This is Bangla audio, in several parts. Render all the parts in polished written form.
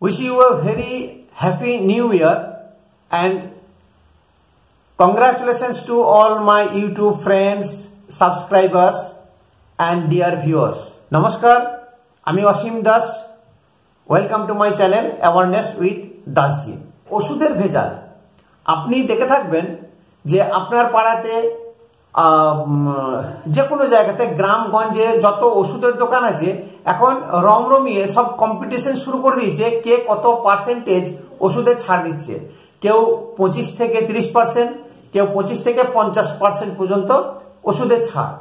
Wish you a very happy new year and congratulations to all my YouTube friends, subscribers and dear viewers. Namaskar, আমি Ashim Das. Welcome to my channel awareness with Dasji. ওষুধের ভেজাল আপনি দেখে থাকবেন যে আপনার পাড়াতে যে কোনো জায়গাতে গ্রামগঞ্জে যত ওষুধের দোকান আছে এখন রমরমিয়ে সব কম্পিটিশন শুরু করে দিয়েছে কে কত পার্সেন্টেজ ওষুধে ছাড় দিচ্ছে। কেউ 25 থেকে 30%, কেউ 25 থেকে 50% পর্যন্ত ওষুধের ছাড়।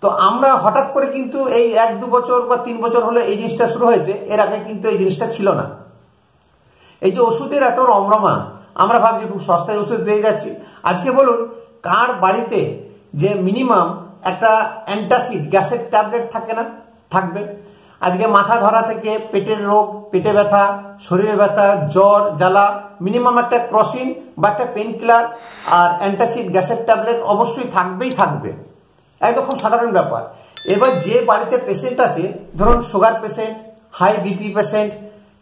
তো আমরা হঠাৎ করে কিন্তু এই 1-2 বছর বা 3 বছর হলো এই জিনিসটা শুরু হয়েছে, এর আগে কিন্তু এই জিনিসটা ছিল না। এই যে ওষুধের এত রমরমা, আমরা ভাবছি খুব সস্তায় ওষুধ পেয়ে যাচ্ছি। আজকে বলুন কার বাড়িতে যে মিনিমাম একটা অ্যান্টাসিড গ্যাসের ট্যাবলেট থাকে না, থাকবে। আজকে মাথা ধরা থেকে পেটের রোগ, পেটে ব্যথা, শরীরে ব্যথা, জ্বর, জ্বালা, মিনিমাম একটা ক্রসিন বা একটা পেন কিলার আর অ্যান্টাসিড গ্যাসের ট্যাবলেট অবশ্যই থাকবে। একদম খুব সাধারণ ব্যাপার। এবার যে বাড়িতে পেশেন্ট আছে, ধরুন sugar patient, high BP patient,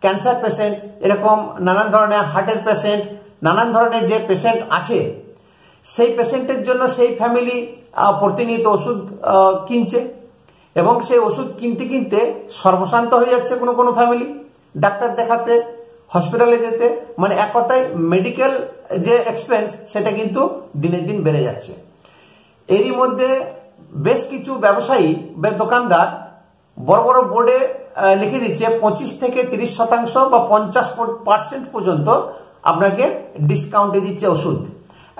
cancer patient, এরকম নানান ধরনের হার্টের পেশেন্ট, নানান ধরনের যে পেশেন্ট আছে, সেই পেশেন্টের জন্য সেই ফ্যামিলি প্রতিনিয়ত ওষুধ কিনছে এবং সেই ওষুধ কিনতে সর্বশান্ত হয়ে যাচ্ছে কোনো ফ্যামিলি। ডাক্তার দেখাতে, হসপিটালে যেতে, মানে এক কথায় মেডিকেল যে এক্সপেন্স সেটা কিন্তু দিনের দিন বেড়ে যাচ্ছে। এরই মধ্যে বেশ কিছু ব্যবসায়ী দোকানদার বড় বড় বোর্ডে লিখে দিচ্ছে 25 থেকে 30% বা 50% পর্যন্ত আপনাকে ডিসকাউন্টে দিচ্ছে ওষুধ।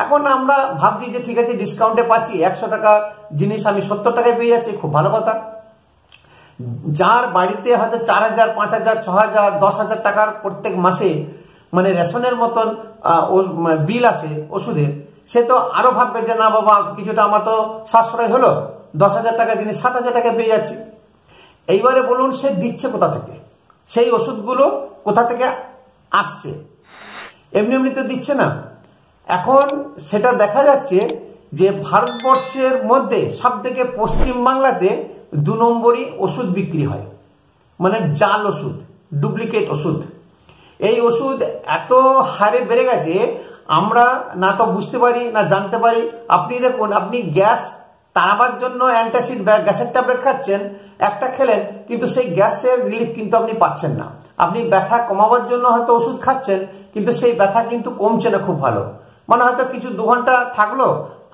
এখন আমরা ভাবছি যে ঠিক আছে, ডিসকাউন্টে পাচ্ছি, 100 টাকা জিনিস আমি 70 টাকায় পেয়ে যাচ্ছি, খুব ভালো কথা। যার বাড়িতে হয়তো 4000, 5000, 6000, 10,000 টাকার প্রত্যেক মাসে মানে রেশনের মতন বিল আসে ওষুধের, সে তো আরো ভাববে যে না বাবা কিছুটা আমার তো সাশ্রয় হলো, 10,000 টাকা জিনিস 7,000 টাকা পেয়ে যাচ্ছি। এইবারে বলুন সে দিচ্ছে কোথা থেকে, সেই ওষুধগুলো কোথা থেকে আসছে? এমনি তো দিচ্ছে না। এখন সেটা দেখা যাচ্ছে যে ভারতবর্ষের মধ্যে সব থেকে পশ্চিম বাংলাতে 2 নম্বরই ওষুধ বিক্রি হয়, মানে জাল ওষুধ, ডুপ্লিকেট ওষুধ। এই ওষুধ এত হারে বেড়ে গেছে আমরা না তো বুঝতে পারি না জানতে পারি। আপনি দেখুন, আপনি গ্যাস তাড়াবার জন্য অ্যান্টাসিড গ্যাসের ট্যাবলেট খাচ্ছেন, একটা খেলেন কিন্তু সেই গ্যাসের রিলিফ কিন্তু আপনি পাচ্ছেন না। আপনি ব্যথা কমাবার জন্য হয়তো ওষুধ খাচ্ছেন কিন্তু সেই ব্যথা কিন্তু কমছে না খুব ভালো, মানে হয়তো কিছু 2 ঘন্টা থাকলো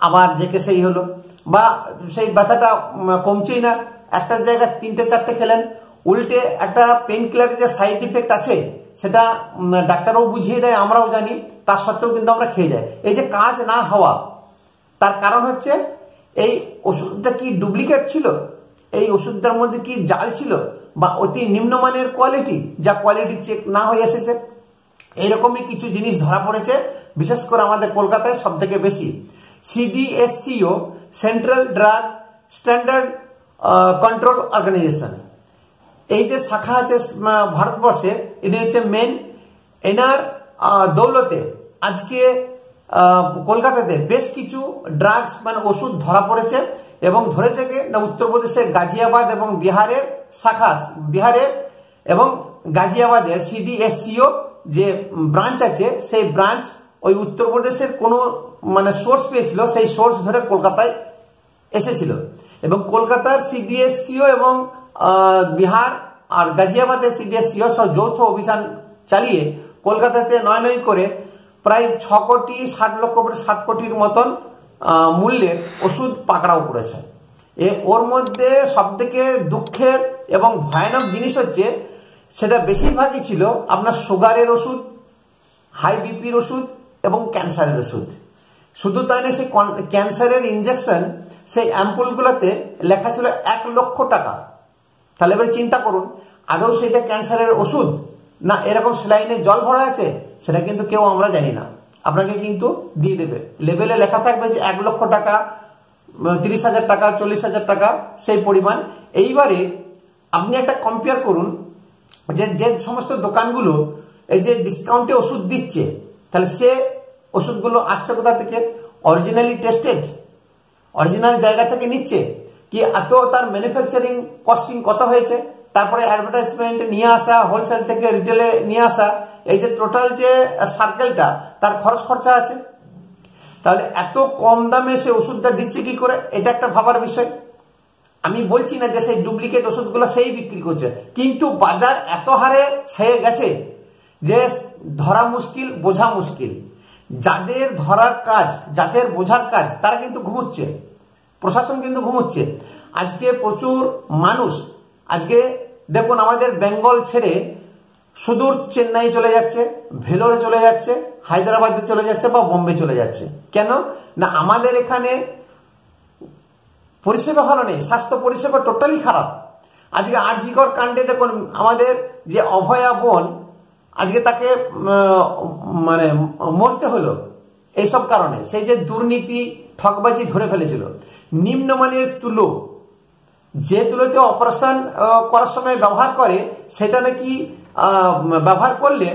আবার যেকে সেই হলো, বা সেই ব্যথাটা কমছেই না। একটা জায়গায় 3-4টে খেলেন, উল্টে একটা পেন কিলারের যে সাইড ইফেক্ট আছে সেটা ডাক্তারও বুঝিয়ে দেয়, আমরাও জানি, তার সত্ত্বেও কিন্তু আমরা খেয়ে যাই। এই যে কাজ না হওয়া, তার কারণ হচ্ছে এই ওষুধটা কি ডুপ্লিকেট ছিল, এই ওষুধটার মধ্যে কি জাল ছিল, বা অতি নিম্নমানের কোয়ালিটি, যা কোয়ালিটি চেক না হয়ে এসেছে। এইরকমই কিছু জিনিস ধরা পড়েছে, বিশেষ করে আমাদের কলকাতায় সব থেকে বেশি। CDSCO, central drug standard control organisation, এই যে শাখা আছে ভারতবর্ষে, এটি হচ্ছে মেন। এনার দৌলতে আজকে কলকাতাতে বেশ কিছু ড্রাগস মানে ওষুধ ধরা পড়েছে এবং ধরেছে না উত্তরপ্রদেশের গাজিয়াবাদ এবং বিহারের শাখা, বিহারের এবং গাজিয়াবাদের CDSCO যে ব্রাঞ্চ আছে, সেই ব্রাঞ্চ ওই উত্তরপ্রদেশের কোনো মানে সোর্স পেয়েছিল, সেই সোর্স ধরে কলকাতায় এসেছিল এবং কলকাতার CDSCO এবং বিহার আর গাজিয়াবাদের CDSCO সব যৌথ অভিযান চালিয়ে কলকাতাতে নয় করে প্রায় 6 কোটি 60 লক্ষ 7 কোটির মতন মূল্যের ওষুধ পাকড়াও করেছে। ওর মধ্যে সব থেকে দুঃখের এবং ভয়ানক জিনিস হচ্ছে সেটা বেশিরভাগই ছিল আপনার সুগারের ওষুধ, হাই বিপির ওষুধ এবং ক্যান্সারের ওষুধ। শুধু তাই না, সেই ক্যান্সারের ইনজেকশন সেই অ্যাম্পুলগুলোতে লেখা ছিল 1 লক্ষ টাকা। তাহলে এবার চিন্তা করুন, আদৌ সেটা ক্যান্সারের ওষুধ না এরকম সেলাইনে জল ভরা আছে, সেটা কিন্তু কেউ আমরা জানি না। আপনাকে কিন্তু দিয়ে দেবে, লেবেলে লেখা থাকবে যে 1 লক্ষ টাকা, 30,000 টাকা, 40,000 টাকা সেই পরিমাণ। এইবারে আপনি একটা কম্পেয়ার করুন যে সমস্ত দোকানগুলো এই যে ডিসকাউন্টে ওষুধ দিচ্ছে, তাহলে সে ওষুধগুলো আসছে কোথা থেকে? অরিজিনালি টেস্টেড, অরিজিনাল জায়গা থেকে নিচ্ছে কি? এত তার ম্যানুফ্যাকচারিং কস্টিং কত হয়েছে তারপরে অ্যাডভার্টাইজমেন্ট নিয়ে আসা, হোলসেল থেকে রিটেলে নিয়ে আসা, এই যে টোটাল যে সার্কেলটা তার খরচ খরচা আছে। তাহলে এত কম দামে সে ওষুধটা দিচ্ছে কি করে, এটা একটা ভাবার বিষয়। আমি বলছি না যে সেই ডুপ্লিকেট ওষুধগুলো সেই বিক্রি করছে, কিন্তু বাজার এত হারে ছেয়ে গেছে যে ধরা মুশকিল, বোঝা মুশকিল। যাদের ধরার কাজ, যাদের বোঝার কাজ, তারা কিন্তু ঘুমোচ্ছে, প্রশাসন কিন্তু ঘুমোচ্ছে। আজকে প্রচুর মানুষ, আজকে দেখুন আমাদের বেঙ্গল ছেড়ে সুদূর চেন্নাই চলে যাচ্ছে, ভেলোরে চলে যাচ্ছে, হায়দ্রাবাদে চলে যাচ্ছে বা বোম্বে চলে যাচ্ছে। কেন না, আমাদের এখানে পরিষেবা ভালো নেই, স্বাস্থ্য পরিষেবা টোটালি খারাপ। আজকে আরজিকর কাণ্ডে দেখুন আমাদের যে অভয়া বোন, আজকে তাকে মানে মরতে হলো এইসব কারণে। সেই যে দুর্নীতি, ঠকবাজি ধরে ফেলেছিল। নিম্নমানের তুলো, যে তুলোতে অপারেশন করার সময় ব্যবহার করে, সেটা নাকি ব্যবহার করলে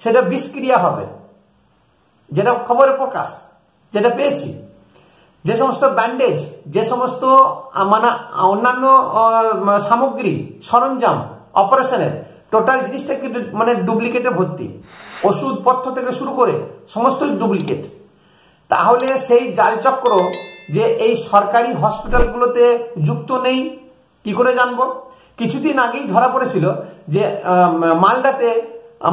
সেটা বিষক্রিয়া হবে, যেটা খবরে প্রকাশ, যেটা পেয়েছি। যে সমস্ত ব্যান্ডেজ, যে সমস্ত মানে অন্যান্য সামগ্রী, সরঞ্জাম অপারেশনের, টোটাল জিনিসটা কি মানে ডুপ্লিকেটে ভর্তি। ওষুধপত্র থেকে শুরু করে সমস্ত ডুপ্লিকেট। তাহলে সেই জালচক্র যে এই সরকারি হসপিটালগুলোতে যুক্ত নেই কি করে জানবো? কিছুদিন আগেই ধরা পড়েছিল যে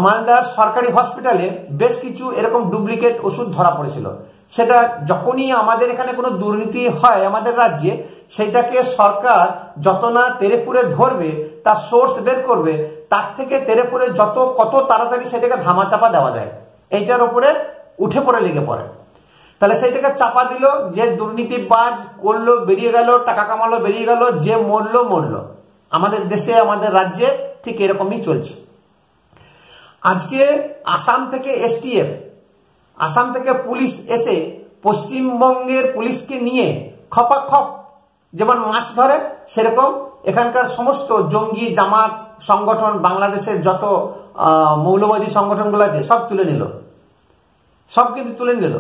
মালদার সরকারি হসপিটালে বেশ কিছু এরকম ডুপ্লিকেট ওষুধ ধরা পড়েছিল। সেটা যখনই আমাদের এখানে কোনো দুর্নীতি হয় আমাদের রাজ্যে, সেটাকে সরকার যত না তেরেপুরে ধরবে, তার সোর্স বের করবে, তার থেকে তেরেপুরে কত তাড়াতাড়ি সেটাকে ধামাচাপা দেওয়া যায়, এইটার উপরে উঠে পড়ে লেগে পড়ে। তাহলে সেইটাকে চাপা দিল, যে দুর্নীতিবাজ করলো বেরিয়ে গেল, টাকা কামালো বেরিয়ে গেল, যে মরলো। আমাদের দেশে, আমাদের রাজ্যে ঠিক এরকমই চলছে। আজকে আসাম থেকে এসটিএফ, আসাম থেকে পুলিশ এসে পশ্চিমবঙ্গের পুলিশকে নিয়ে খপাখপ যেমন মাছ ধরে, সেরকম এখানকার সমস্ত জঙ্গি জামাত সংগঠন, বাংলাদেশের যত মৌলবাদী সংগঠনগুলো আছে সব তুলে নিল, সব কিন্তু তুলে নিল।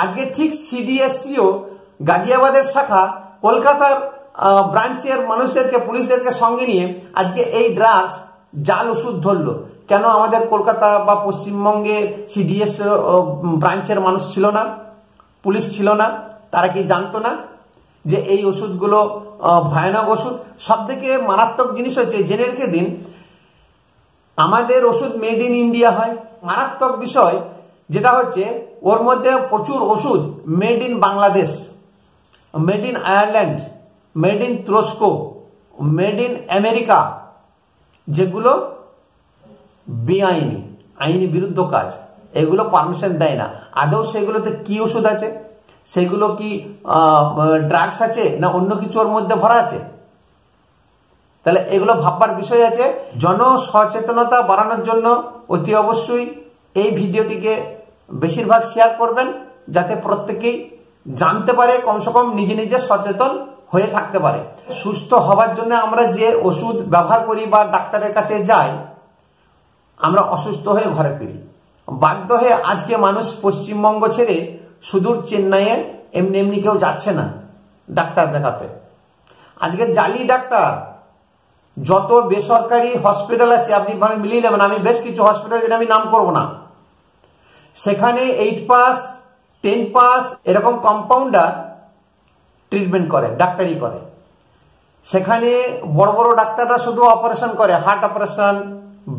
আজকে ঠিক সিডিএসসিও গাজিয়াবাদের শাখা কলকাতার ব্রাঞ্চের মানুষদেরকে, পুলিশদেরকে সঙ্গে নিয়ে আজকে এই ড্রাগস জাল ওষুধ ধরলো। কেন আমাদের কলকাতা বা পশ্চিমবঙ্গে সিডিএস ব্রাঞ্চের মানুষ ছিল না, পুলিশ ছিল না? তারা কি জানতো না যে এই ওষুধগুলো ভয়ানক ওষুধ? সব থেকে মারাত্মক জিনিস হচ্ছে, জেনে রেখে দিন, আমাদের ওষুধ মেড ইন ইন্ডিয়া হয়। মারাত্মক বিষয় যেটা হচ্ছে, ওর মধ্যে প্রচুর ওষুধ made in Bangladesh, made in Ireland, made in তুরস্ক, মেড ইন আমেরিকা, যেগুলো বেআইনি, আইনি বিরুদ্ধ কাজ, এগুলো পারমিশন দেয় না। আদৌ সেগুলোতে কি ওষুধ আছে? সেগুলো কি ড্রাগস আছে না অন্য কিছু ওর মধ্যে ভরা আছে? তাহলে এগুলো ভাববার বিষয় আছে। জন সচেতনতা বাড়ানোর জন্য অতি অবশ্যই এই ভিডিওটিকে বেশিরভাগ শেয়ার করবেন, যাতে প্রত্যেকেই জানতে পারে, কমসে কম নিজে নিজে সচেতন হয়ে থাকতে পারে। সুস্থ হওয়ার জন্য আমরা যে ওষুধ ব্যবহার করি বা ডাক্তারের কাছে যাই, আমরা অসুস্থ হয়ে ঘরে ফিরি। বাধ্য হয়ে আজকে মানুষ পশ্চিমবঙ্গ ছেড়ে সুদূর চেন্নাইয়ে এমনি এমনি কেউ যাচ্ছে না ডাক্তার দেখাতে। আজকে জালি ডাক্তার, যত বেসরকারি হসপিটাল আছে আপনি মিলিয়ে নেবেন, আমি বেশ কিছু হসপিটাল যেটা আমি নাম করব না, সেখানে 8 পাস 10 পাস এরকম কম্পাউন্ডার ট্রিটমেন্ট করে, ডাক্তারি করে। সেখানে বড় বড় ডাক্তাররা শুধু অপারেশন করে, heart operation,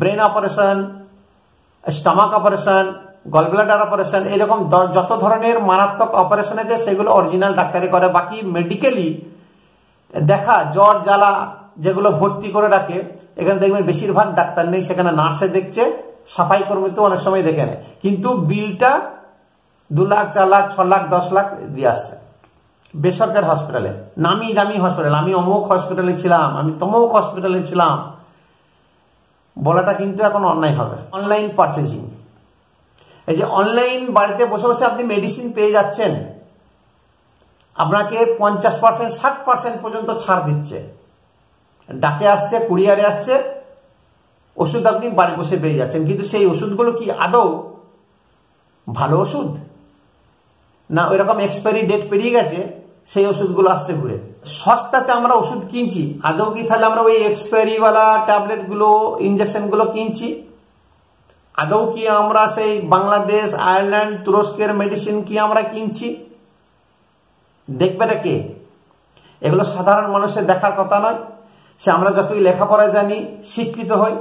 brain operation, stomach operation, gallbladder operation, এরকম যত ধরনের মারাত্মক অপারেশন আছে সেগুলো অরিজিনাল ডাক্তারি করে। বাকি মেডিকেলি দেখা জ্বর জ্বালা যেগুলো ভর্তি করে রাখে, এখানে দেখবেন বেশিরভাগ ডাক্তার নেই, সেখানে নার্সে দেখছে, সাফাই কর্মী তো অনেক সময় দেখে নেয়, কিন্তু বিলটা 2 লাখ 4 লাখ 6 লাখ 10 লাখ দিয়ে আসছে বেসরকারি হসপিটালে, নামি দামি হসপিটাল। আমি অমুক হসপিটালে ছিলাম, আমি তমুক হসপিটালে ছিলাম বলাটা কিন্তু এখন অন্যায় হবে। অনলাইন পারচেজিং, এই যে অনলাইন বাড়িতে বসে বসে আপনি মেডিসিন পেয়ে যাচ্ছেন, আপনাকে 50% 60% পর্যন্ত ছাড় দিচ্ছে, ডাকে আসছে, কুরিয়ারে আসছে, ওষুধ আপনি বাড়ি বসে পেয়ে যাচ্ছেন। কিন্তু সেই ওষুধগুলো কি আদৌ ভালো ওষুধ, না ওইরকম এক্সপায়ারি ডেট পেরিয়ে গেছে সেই ওষুধগুলো আসছে ঘুরে? সস্তাতে আমরা ওষুধ কিনছি, আদৌ কি তাহলে আমরা ওই এক্সপায়ারিওয়ালা ট্যাবলেট গুলো, ইঞ্জেকশন গুলো কিনছি? আদৌ কি আমরা সেই বাংলাদেশ, আয়ারল্যান্ড, তুরস্কের মেডিসিন কি আমরা কিনছি? দেখবে না কে? এগুলো সাধারণ মানুষের দেখার কথা নয়। সে আমরা যতই লেখাপড়া জানি, শিক্ষিত হই,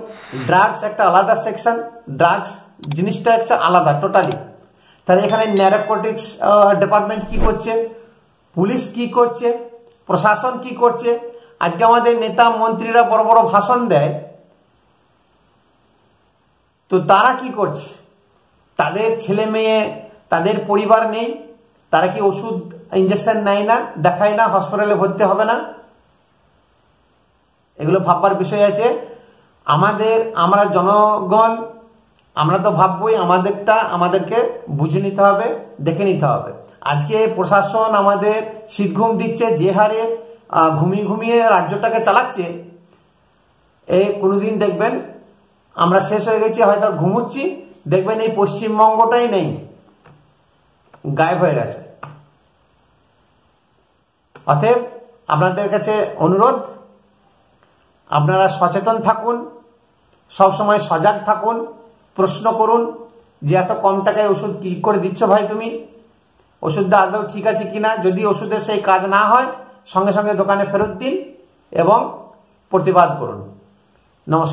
ড্রাগস একটা আলাদা সেকশন, ড্রাগস জিনিসটা একটা আলাদা টোটালি। তাহলে এখানে ন্যারকোটিক্স ডিপার্টমেন্ট কি করছে, পুলিশ কি করছে, প্রশাসন কি করছে? আজকে আমাদের নেতা মন্ত্রীরা বড় বড় ভাষণ দেয়, তো তারা কি করছে? তাদের ছেলে মেয়ে, তাদের পরিবার নেই, তারা কি ওষুধ ইঞ্জেকশন নেয় না, দেখায় না, হসপিটালে ভর্তি হবে না? এগুলো ভাববার বিষয় আছে। আমরা জনগণ, আমরা তো ভাববই, আমাদেরকে বুঝে নিতে হবে, দেখে নিতে হবে। আজকে প্রশাসন আমাদের শীতঘুম দিচ্ছে, যে হারে ঘুমিয়ে ঘুমিয়ে রাজ্যটাকে চালাচ্ছে, কোনোদিন দেখবেন আমরা শেষ হয়ে গেছি, হয়তো ঘুমুচ্ছি, দেখবেন এই পশ্চিমবঙ্গটাই নেই, গায়েব হয়ে গেছে। অতএব আপনাদের কাছে অনুরোধ, আপনারা সচেতন থাকুন, সবসময় সজাগ থাকুন, প্রশ্ন করুন যে এত কম টাকায় ওষুধ কি করে দিচ্ছ ভাই তুমি, ওষুধটা আদৌ ঠিক আছে কিনা। যদি ওষুধের সেই কাজ না হয়, সঙ্গে সঙ্গে দোকানে ফেরত দিন এবং প্রতিবাদ করুন। নমস্কার।